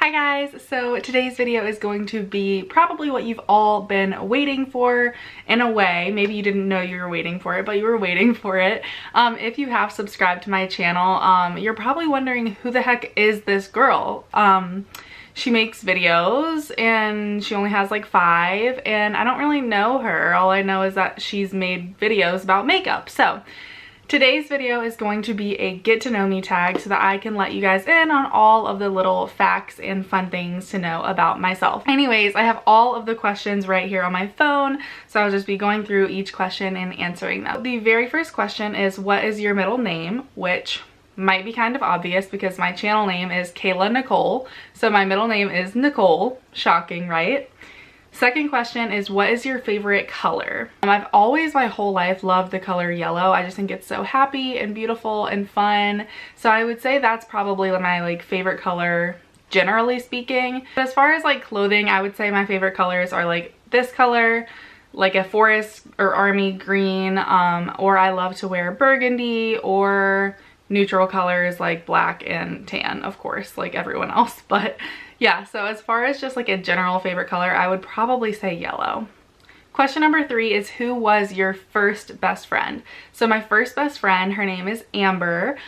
Hi guys, so today's video is going to be probably what you've all been waiting for in a way. Maybe you didn't know you were waiting for it, but you were waiting for it. If you have subscribed to my channel, you're probably wondering who the heck is this girl? She makes videos and she only has like 5 and I don't really know her. All I know is that she's made videos about makeup. So today's video is going to be a get to know me tag so that I can let you guys in on all of the little facts and fun things to know about myself. Anyways, I have all of the questions right here on my phone, so I'll just be going through each question and answering them. The very first question is, what is your middle name? Which might be kind of obvious because my channel name is Kayla Nicole, so my middle name is Nicole. Shocking, right? Second question is, what is your favorite color? I've always my whole life loved the color yellow. I just think it's so happy and beautiful and fun. So I would say that's probably my favorite color, generally speaking. But as far as clothing, I would say my favorite colors are this color, like a forest or army green, or I love to wear burgundy or neutral colors like black and tan, of course, like everyone else. But yeah, so as far as just a general favorite color, I would probably say yellow. Question number 3 is, who was your first best friend? So my first best friend, her name is Amber.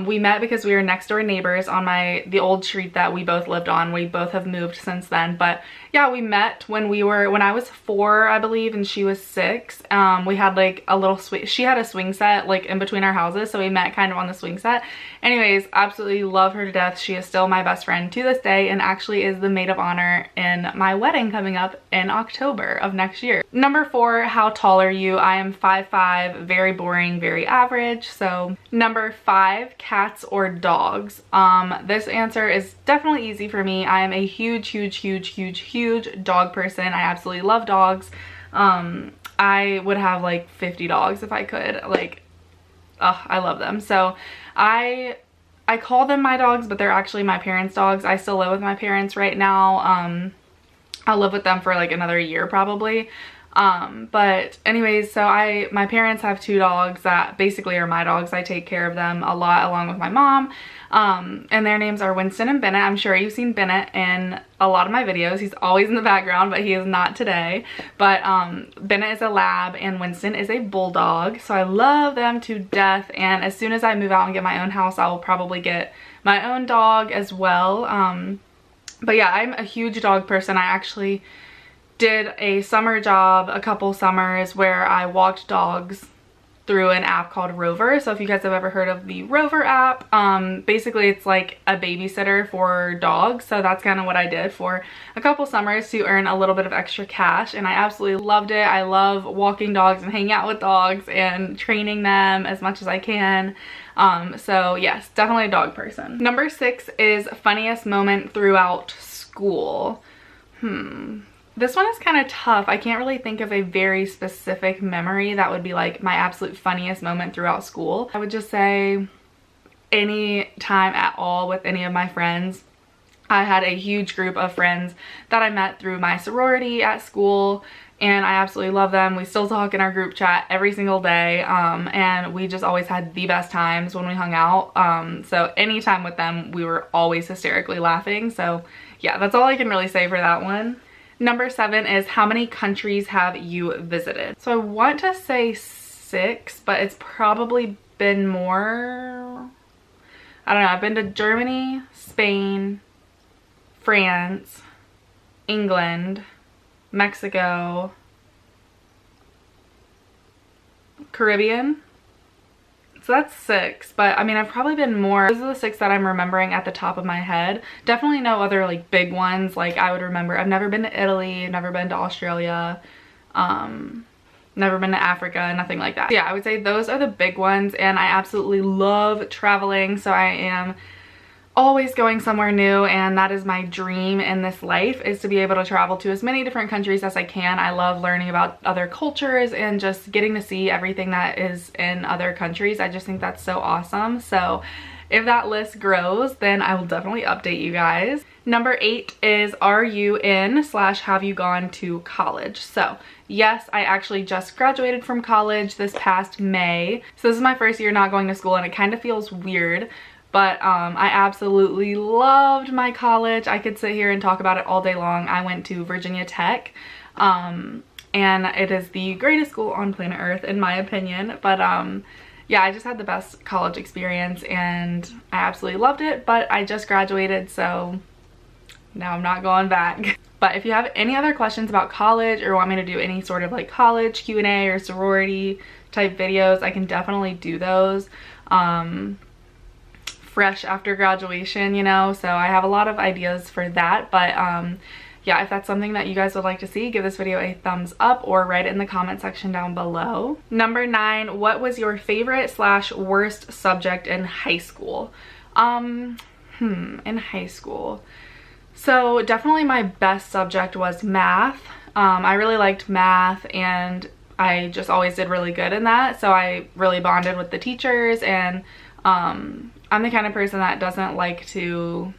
We met because we were next door neighbors on the old street that we both lived on. We both have moved since then, but yeah, we met when I was 4, I believe, and she was 6. We had a little she had a swing set in between our houses, so we met kind of on the swing set. Anyways, absolutely love her to death. She is still my best friend to this day and actually is the maid of honor in my wedding coming up in October of next year. Number 4, how tall are you? I am 5'5", very boring, very average. So number 5, cats or dogs? This answer is definitely easy for me. I am a huge dog person. I absolutely love dogs. I would have 50 dogs if I could. I love them. So I call them my dogs, but they're actually my parents' dogs. I still live with my parents right now. I'll live with them for another year probably. But anyways, so my parents have 2 dogs that basically are my dogs. I take care of them a lot along with my mom. And their names are Winston and Bennett. I'm sure you've seen Bennett in a lot of my videos. He's always in the background, but he is not today. But Bennett is a lab and Winston is a bulldog. So I love them to death. And as soon as I move out and get my own house, I will probably get my own dog as well. But yeah, I'm a huge dog person. I actually did a summer job a couple summers where I walked dogs through an app called Rover. So if you guys have ever heard of the Rover app, basically it's like a babysitter for dogs. So that's kind of what I did for a couple summers to earn a little bit of extra cash, and I absolutely loved it. I love walking dogs and hanging out with dogs and training them as much as I can. So yes, definitely a dog person. Number 6 is funniest moment throughout school. This one is kind of tough. I can't really think of a very specific memory that would be my absolute funniest moment throughout school. I would just say any time at all with any of my friends. I had a huge group of friends that I met through my sorority at school, and I absolutely love them. We still talk in our group chat every single day, and we just always had the best times when we hung out. So anytime with them, we were always hysterically laughing. So yeah, that's all I can really say for that one. Number 7 is, how many countries have you visited? So I want to say 6, but it's probably been more. I don't know. I've been to Germany, Spain, France, England, Mexico, Caribbean. So that's 6, but I mean, I've probably been more. Those are the 6 that I'm remembering at the top of my head. Definitely no other big ones I would remember. I've never been to Italy, never been to Australia, never been to Africa, nothing like that. Yeah, I would say those are the big ones, and I absolutely love traveling, so I am always going somewhere new, and that is my dream in this life, is to be able to travel to as many different countries as I can. I love learning about other cultures and just getting to see everything that is in other countries. I just think that's so awesome. So if that list grows, then I will definitely update you guys. Number 8 is, are you in / have you gone to college? So yes, I actually just graduated from college this past May. So this is my first year not going to school, and it kind of feels weird. But I absolutely loved my college. I could sit here and talk about it all day long. I went to Virginia Tech, and it is the greatest school on planet Earth in my opinion. But yeah, I just had the best college experience and I absolutely loved it, but I just graduated, so now I'm not going back. But if you have any other questions about college or want me to do any sort of like college Q&A or sorority type videos, I can definitely do those. Fresh after graduation, you know, so I have a lot of ideas for that. But yeah, if that's something that you guys would like to see, give this video a thumbs up or write it in the comment section down below. Number 9, what was your favorite / worst subject in high school? In high school, so definitely my best subject was math. I really liked math and I just always did really good in that, so I really bonded with the teachers. And I'm the kind of person that doesn't like to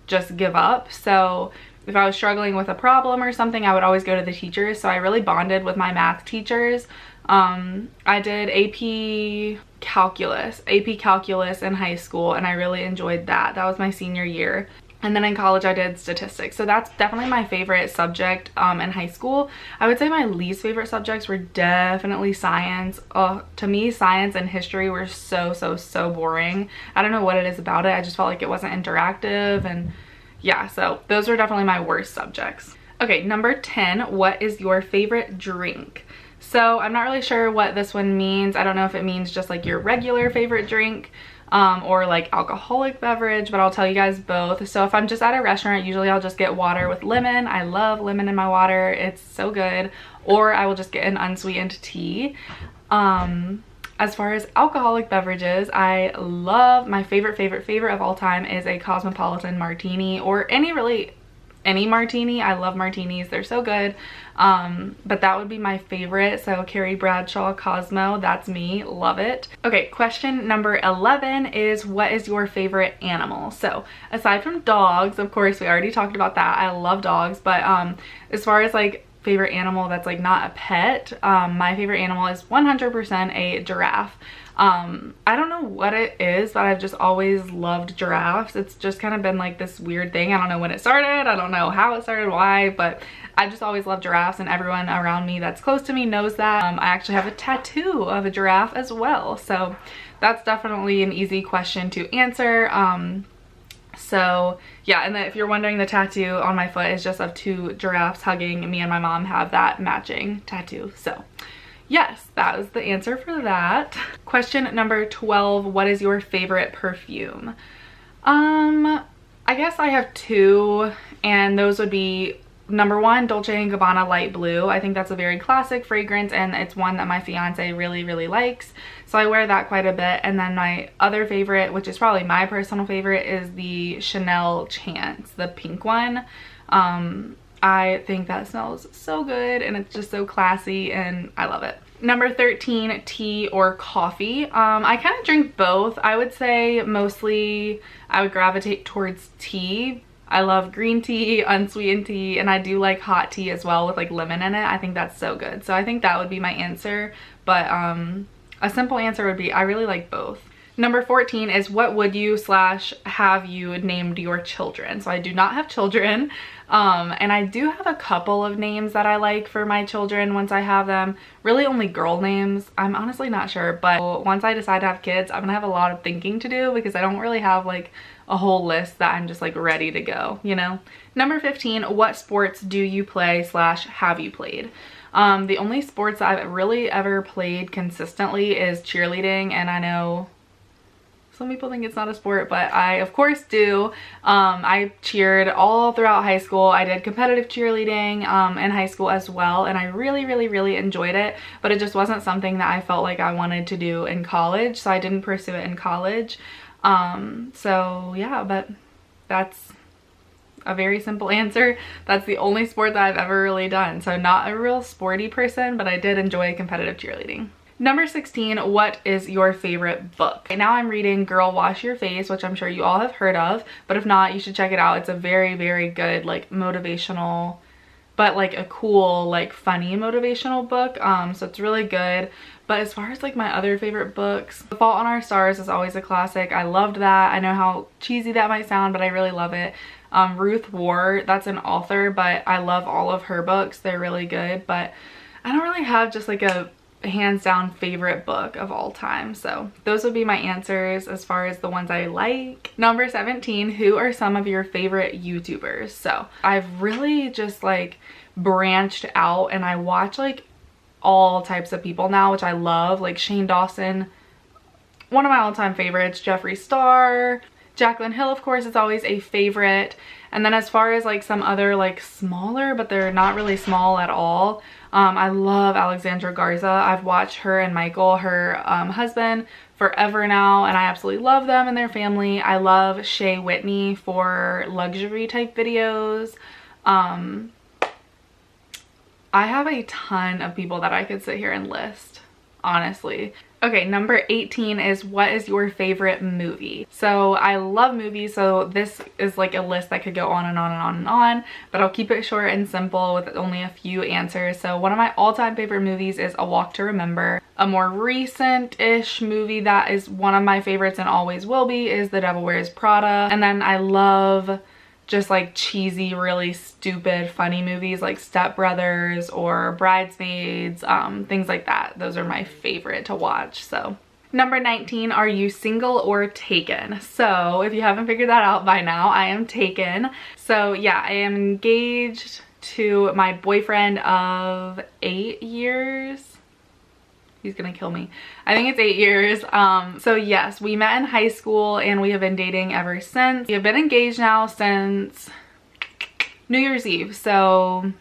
just give up, so if I was struggling with a problem or something, I would always go to the teachers. So I really bonded with my math teachers. I did AP calculus in high school and I really enjoyed that. That was my senior year. And then in college I did statistics. So that's definitely my favorite subject in high school. I would say my least favorite subjects were definitely science. To me, science and history were so boring. I don't know what it is about it. I just felt like it wasn't interactive, and yeah, so those are definitely my worst subjects. Okay, number 10, what is your favorite drink? So I'm not really sure what this one means. I don't know if it means just like your regular favorite drink or like alcoholic beverage, but I'll tell you guys both. So if I'm just at a restaurant, usually I'll just get water with lemon. I love lemon in my water. It's so good. Or I will just get an unsweetened tea. As far as alcoholic beverages, I love, my favorite of all time is a Cosmopolitan martini, or any martini. I love martinis, they're so good. But that would be my favorite. So Carrie Bradshaw Cosmo, that's me, love it. Okay, question number 11 is, what is your favorite animal? So aside from dogs, of course, we already talked about that. I love dogs, but as far as like favorite animal that's like not a pet, my favorite animal is 100% a giraffe. I don't know what it is, but I've just always loved giraffes. It's just kind of been like this weird thing. I don't know when it started, I don't know how it started, why, but I just always loved giraffes, and everyone around me that's close to me knows that. I actually have a tattoo of a giraffe as well, so that's definitely an easy question to answer. So yeah, and then if you're wondering, the tattoo on my foot is just of 2 giraffes hugging. Me and my mom have that matching tattoo. So yes, that was the answer for that. Question number 12, what is your favorite perfume? I guess I have 2, and those would be number 1, Dolce & Gabbana Light Blue. I think that's a very classic fragrance, and it's one that my fiance really likes, so I wear that quite a bit. And then my other favorite, which is probably my personal favorite, is the Chanel Chance, the pink one. I think that smells so good and it's just so classy and I love it. Number 13, tea or coffee. I kind of drink both. I would say mostly I would gravitate towards tea. I love green tea, unsweetened tea, and I do like hot tea as well with like lemon in it. I think that's so good. So I think that would be my answer, but a simple answer would be I really like both. Number 14 is, what would you / have you named your children? So I do not have children, and I do have a couple of names that I like for my children once I have them. Really only girl names. I'm honestly not sure, but once I decide to have kids, I'm gonna have a lot of thinking to do because I don't really have like a whole list that I'm just like ready to go, you know? Number 15, what sports do you play / have you played? The only sports that I've really ever played consistently is cheerleading, and I know some people think it's not a sport, but I of course do. I cheered all throughout high school. I did competitive cheerleading in high school as well, and I really enjoyed it, but it just wasn't something that I felt like I wanted to do in college, so I didn't pursue it in college. So yeah, but that's a very simple answer. That's the only sport that I've ever really done. So not a real sporty person, but I did enjoy competitive cheerleading. Number 16, what is your favorite book? Right now I'm reading Girl Wash Your Face, which I'm sure you all have heard of, but if not, you should check it out. It's a very good like motivational, but like a cool, like funny motivational book. So it's really good. But as far as like my other favorite books, The Fault in Our Stars is always a classic. I loved that. I know how cheesy that might sound, but I really love it. Ruth Ward, that's an author, but I love all of her books. They're really good, but I don't really have just like a hands down favorite book of all time. So those would be my answers as far as the ones I like. Number 17, who are some of your favorite YouTubers? So I've really just like branched out and I watch like all types of people now, which I love, like Shane Dawson, one of my all-time favorites, Jeffree Star, Jaclyn Hill, of course, is always a favorite. And then as far as like some other like smaller, but they're not really small at all, I love Alexandra Garza. I've watched her and Michael, her husband, forever now, and I absolutely love them and their family. I love Shea Whitney for luxury type videos. I have a ton of people that I could sit here and list, honestly. Okay, number 18 is, what is your favorite movie? So I love movies, so this is like a list that could go on and on and on and on, but I'll keep it short and simple with only a few answers. So one of my all-time favorite movies is A Walk to Remember. A more recent-ish movie that is one of my favorites and always will be is The Devil Wears Prada. And then I love just like cheesy, really stupid, funny movies like Step Brothers or Bridesmaids, things like that. Those are my favorite to watch. So number 19, are you single or taken? So if you haven't figured that out by now, I am taken. So yeah, I am engaged to my boyfriend of 8 years. He's gonna kill me. I think it's 8 years. So yes, we met in high school and we have been dating ever since. We have been engaged now since New Year's Eve. So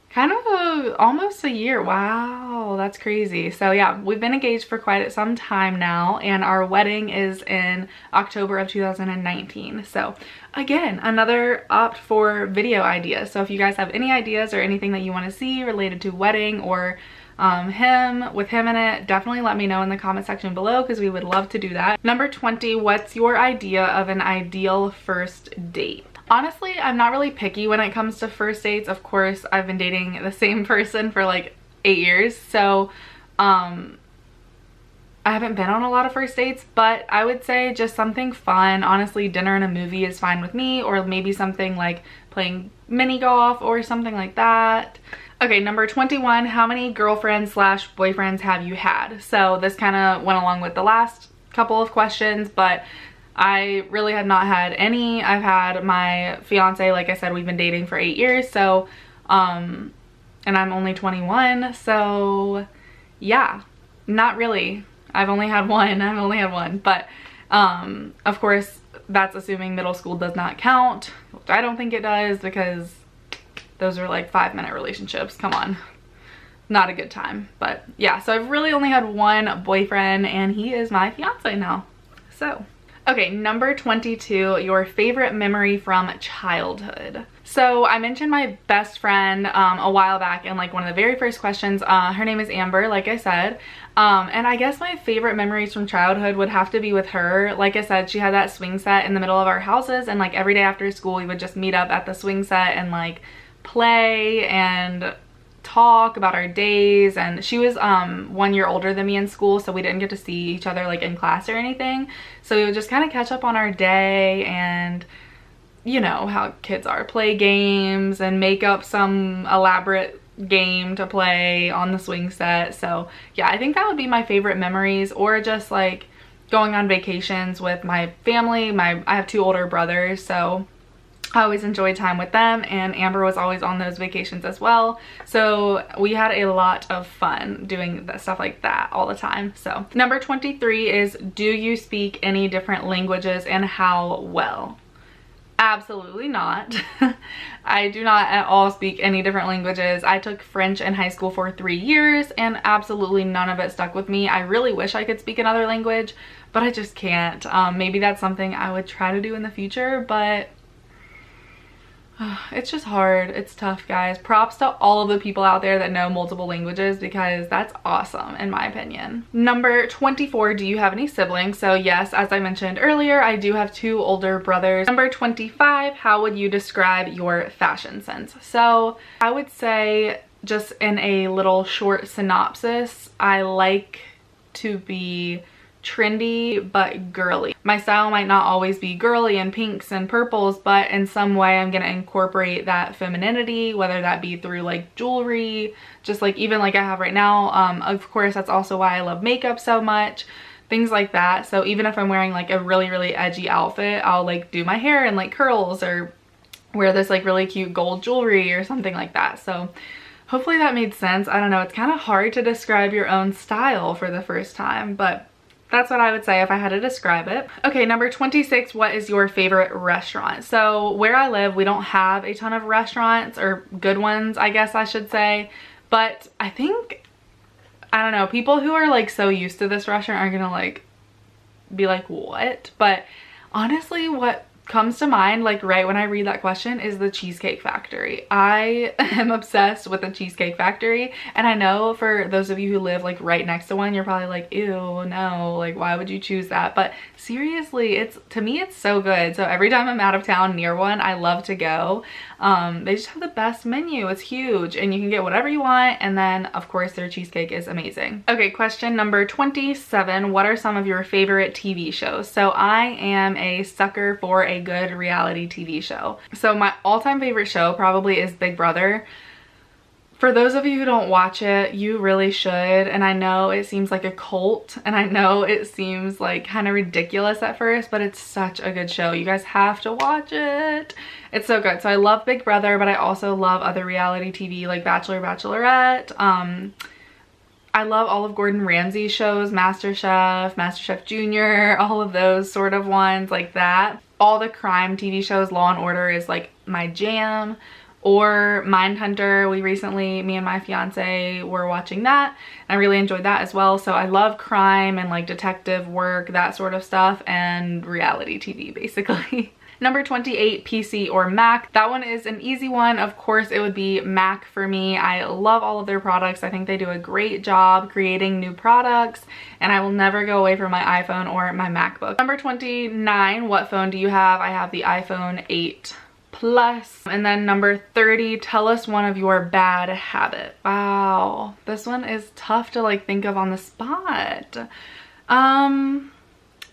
kind of almost a year. Wow, that's crazy. So yeah, we've been engaged for quite some time now, and our wedding is in October of 2019. So again, another opt for video idea. So if you guys have any ideas or anything that you want to see related to wedding or with him in it, definitely let me know in the comment section below because we would love to do that. Number 20, what's your idea of an ideal first date? Honestly, I'm not really picky when it comes to first dates. Of course, I've been dating the same person for like 8 years, so I haven't been on a lot of first dates, but I would say just something fun. Honestly, dinner and a movie is fine with me, or maybe something like playing mini golf or something like that. Okay, number 21, how many girlfriends slash boyfriends have you had? So this kind of went along with the last couple of questions, but I really have not had any. I've had my fiance, like I said, we've been dating for 8 years, so, and I'm only 21, so yeah, not really. I've only had one, but of course, that's assuming middle school does not count, which I don't think it does because those are like 5-minute relationships. Come on. Not a good time. But yeah, so I've really only had one boyfriend and he is my fiance now. So, okay, number 22, your favorite memory from childhood. So I mentioned my best friend a while back in like one of the very first questions. Her name is Amber, like I said. And I guess my favorite memories from childhood would have to be with her. Like I said, she had that swing set in the middle of our houses, and like every day after school we would just meet up at the swing set and like play and talk about our days. And she was 1 year older than me in school, so we didn't get to see each other like in class or anything, so we would just kind of catch up on our day and, you know how kids are, play games and make up some elaborate game to play on the swing set. So yeah, I think that would be my favorite memories, or just like going on vacations with my family. I have 2 older brothers, so I always enjoyed time with them, and Amber was always on those vacations as well. So we had a lot of fun doing stuff like that all the time. So number 23 is, do you speak any different languages and how well? Absolutely not. I do not at all speak any different languages. I took French in high school for 3 years and absolutely none of it stuck with me. I really wish I could speak another language, but I just can't. Maybe that's something I would try to do in the future, but it's just hard. It's tough, guys. Props to all of the people out there that know multiple languages, because that's awesome in my opinion. Number 24, do you have any siblings? So yes, as I mentioned earlier, I do have 2 older brothers. Number 25, how would you describe your fashion sense? So I would say just in a little short synopsis, I like to be trendy but girly. My style might not always be girly and pinks and purples, but in some way I'm gonna incorporate that femininity, whether that be through like jewelry, just like even like I have right now. Of course, that's also why I love makeup so much, things like that. So even if I'm wearing like a really edgy outfit, I'll like do my hair in like curls or wear this like really cute gold jewelry or something like that. So hopefully that made sense. I don't know, it's kind of hard to describe your own style for the first time, but that's what I would say if I had to describe it. Okay, number 26, what is your favorite restaurant? So where I live, we don't have a ton of restaurants, or good ones, I guess I should say. But I think, I don't know, people who are like so used to this restaurant are gonna like be like, what? But honestly, what comes to mind like right when I read that question is the Cheesecake Factory. I am obsessed with the Cheesecake Factory, and I know for those of you who live like right next to one, you're probably like, ew, no, like why would you choose that? But seriously, it's, to me, it's so good. So every time I'm out of town near one, I love to go. They just have the best menu. It's huge and you can get whatever you want, and then of course their cheesecake is amazing. Okay, question number 27, what are some of your favorite TV shows? So I am a sucker for a good reality TV show. So my all-time favorite show probably is Big Brother. For those of you who don't watch it, you really should. And I know it seems like a cult, and I know it seems like kind of ridiculous at first, but it's such a good show. You guys have to watch it. It's so good. So I love Big Brother, but I also love other reality TV like Bachelor, Bachelorette. I love all of Gordon Ramsay's shows, MasterChef, MasterChef Junior, all of those sort of ones like that. All the crime TV shows, Law and Order is like my jam. Or Mindhunter, we recently, me and my fiance were watching that, and I really enjoyed that as well. So I love crime and like detective work, that sort of stuff, and reality TV basically. Number 28, PC or Mac. That one is an easy one. Of course, it would be Mac for me. I love all of their products. I think they do a great job creating new products, and I will never go away from my iPhone or my MacBook. Number 29, what phone do you have? I have the iPhone 8 Plus. And then number 30, tell us one of your bad habits. Wow, this one is tough to like think of on the spot.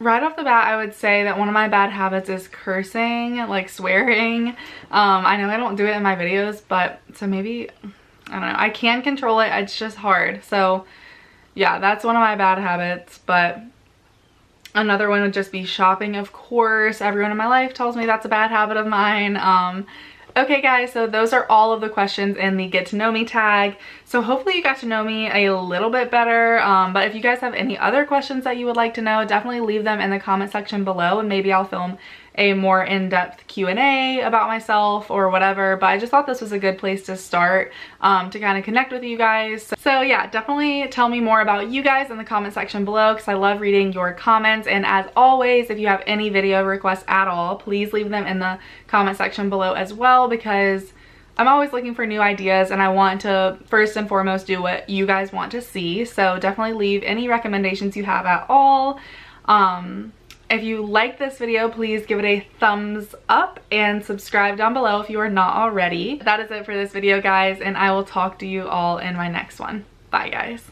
Right off the bat, I would say that one of my bad habits is cursing, like swearing. I know I don't do it in my videos, but so maybe, I don't know, I can control it, it's just hard. So yeah, that's one of my bad habits. But another one would just be shopping, of course. Everyone in my life tells me that's a bad habit of mine. Okay guys, so those are all of the questions in the get to know me tag. So hopefully you got to know me a little bit better. But if you guys have any other questions that you would like to know, definitely leave them in the comment section below, and maybe I'll film a more in-depth Q&A about myself or whatever. But I just thought this was a good place to start to kind of connect with you guys. So yeah, definitely tell me more about you guys in the comment section below, because I love reading your comments. And as always, if you have any video requests at all, please leave them in the comment section below as well, because I'm always looking for new ideas and I want to first and foremost do what you guys want to see. So definitely leave any recommendations you have at all. If you like this video, please give it a thumbs up and subscribe down below if you are not already. That is it for this video, guys, and I will talk to you all in my next one. Bye, guys.